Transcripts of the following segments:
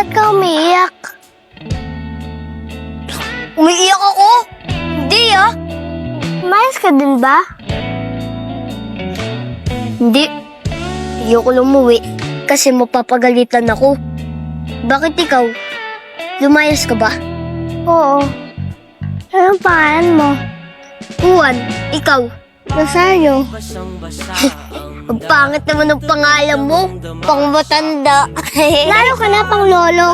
Ba't ka umiiyak? Umiiyak ako? Hindi ah. Umayos ka din ba? Hindi. Ayoko lumuwi kasi mapapagalitan ako. Bakit ikaw? Lumayas ka ba? Oo. Anong pangalan mo? Juan, ikaw? Rosario. Ang pangit naman ng pangalan mo. Pang matanda. Lalo ka na pang lolo.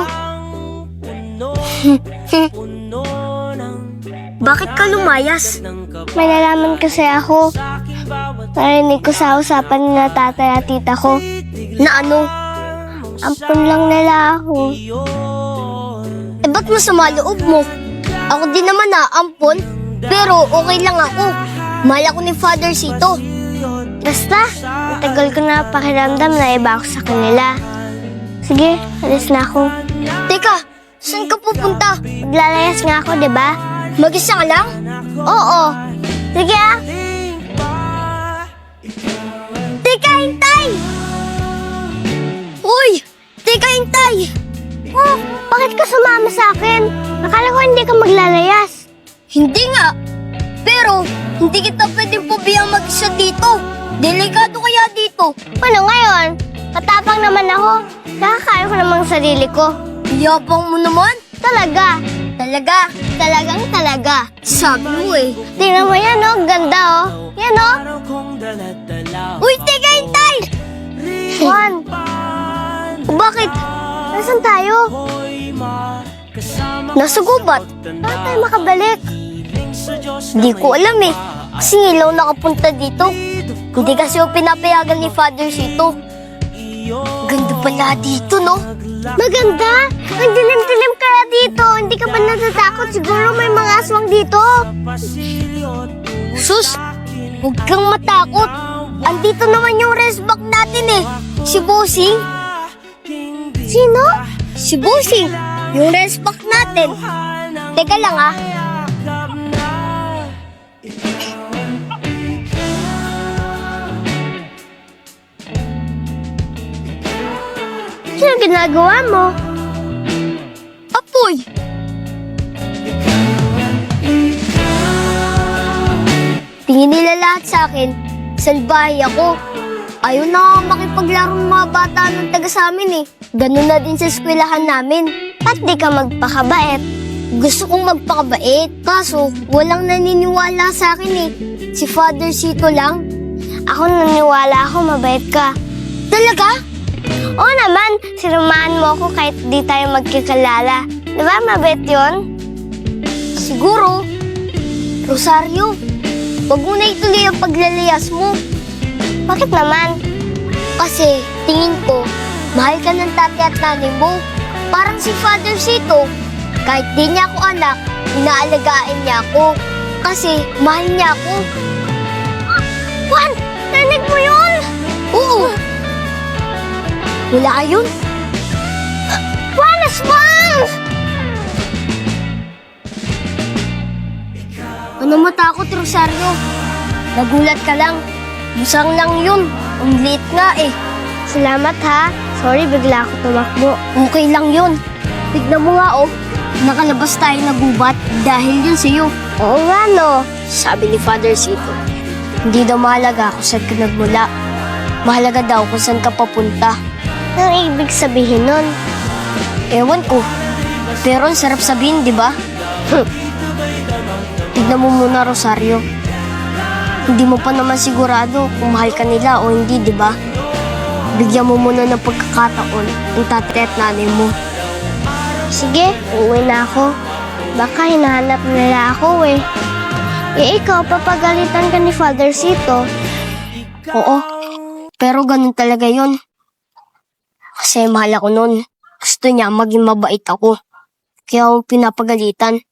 Bakit ka lumayas? May nalaman kasi ako. Narinig ko sa usapan ni na tatay at tita ko. Na ano? Ampun lang nila ako. Eh ba't masama loob mo? Ako din naman na ampon. Pero okay lang ako. Mahal ako ni Father Sito. Basta, matagal ko na pakiramdam na iba ako sa kanila. Sige, alis na ako. Teka, saan ka pupunta? Maglalayas nga ako, di ba? Mag-isa ka lang? Oo. Sige ah. Teka, hintay! Uy! Teka, hintay! Oh, bakit ka sumama sa akin? Akala ko hindi ka maglalayas. Hindi nga. Pero, hindi kita pwedeng pabiyang mag-isa dito. Delikado kaya dito. Ano ngayon? Katapang naman ako. Nakakaya ko namang sarili ko. Yabang mo naman. Talaga. Talaga. Talagang talaga. Sabi mo eh. Tingnan mo yan oh, ganda oh. Yan oh. Uy, teka, hintay! Juan, Bakit? nasan tayo? Nasa gubat. Bakit tayo makabalik? Di ko alam eh. Kasi ilaw nakapunta dito. Hindi kasi yung pinapayagan ni Father Sito. Ganda pala dito, no? Maganda. Ang dilim-dilim kaya dito. Hindi ka ba natatakot? Siguro may mga aswang dito. Sus, huwag kang matakot. Andito naman yung restback natin eh. Si Bossing. Sino? Si Bossing. Yung restback natin. Teka lang ah. Sino ginagawa mo? Apoy! Tingin nila lahat sa akin, salbahe ako. Ayaw na nga makipaglaro ng mga bata ng taga sa amin eh. Ganun na din sa eskwelahan namin. Ba't di ka magpakabait? Gusto kong magpakabait, kaso walang naniniwala sa akin eh. Si Father Sito lang. Ako naniwala ako mabait ka. Talaga? Oo naman, sinumaan mo ako kahit di tayo magkikilala. Diba mabait yun? Siguro. Rosario, wag mo na ituloy ang paglalayas mo. Bakit naman? Kasi tingin ko, mahal ka ng tatay at nanay mo. Parang si Father Sito. Kahit di niya ako anak, inaalagaan niya ako. Kasi mahal niya ako. Juan, narinig mo yun? Oo. Wala yun. Juan, aswang! Ano matakot, Rosario? Nagulat ka lang. Busang lang yun. Ang liit nga eh. Salamat ha. Sorry, bigla ako tumakbo. Okay lang yun. Tignan mo nga oh. Nakalabas tayo na gubat dahil yun sa'yo. Oo nga no. Sabi ni Father Sito, hindi daw mahalaga kung saan ka nagmula. Mahalaga daw kung saan ka papunta. Anong ibig sabihin nun? Ewan ko. Pero ang sarap sabihin, di ba? Tignan mo muna, Rosario. Hindi mo pa naman sigurado kung mahal ka nila o hindi, di ba? Bigyan mo muna ng pagkakataon ang tatay at nanay mo. Sige, uuwi na ako. Baka hinahanap nila ako eh. Eh ikaw, papagalitan ka ni Father Sito. Oo, pero ganun talaga yun. Kasi mahal ako nun. Gusto niya maging mabait ako. Kaya ako pinapagalitan.